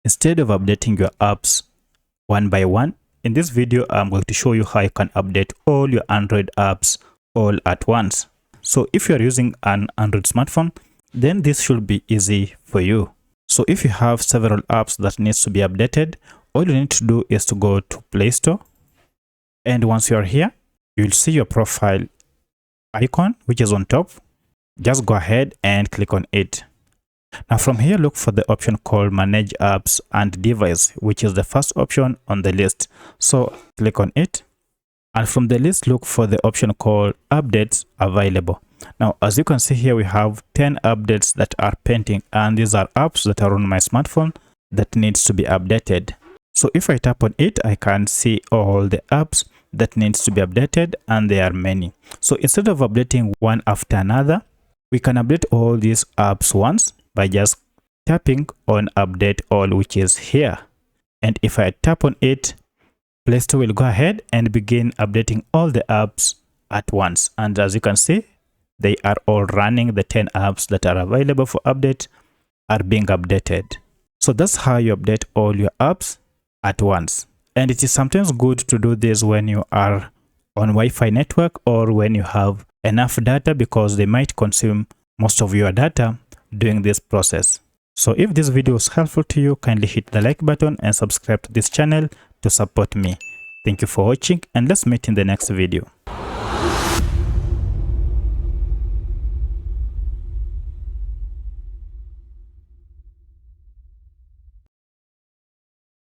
Instead of updating your apps one by one, in this video, I'm going to show you how you can update all your Android apps all at once. So if you're using an Android smartphone, then this should be easy for you. So if you have several apps that needs to be updated, all you need to do is to go to Play Store. And once you're here, you'll see your profile icon, which is on top. Just go ahead and click on it. Now from here, look for the option called Manage Apps and Device, which is the first option on the list. So click on it. And from the list, look for the option called Updates Available. Now, as you can see here, we have 10 updates that are pending, and these are apps that are on my smartphone that needs to be updated. So if I tap on it, I can see all the apps that needs to be updated, and there are many. So instead of updating one after another, we can update all these apps once by just tapping on Update All, which is here. And if I tap on it, Play Store will go ahead and begin updating all the apps at once. And as you can see, they are all running. The 10 apps that are available for update are being updated. So that's how you update all your apps at once. And it is sometimes good to do this when you are on Wi-Fi network or when you have enough data, because they might consume most of your data during this process. So if this video was helpful to you, kindly hit the like button and subscribe to this channel to support me. Thank you for watching, and let's meet in the next video.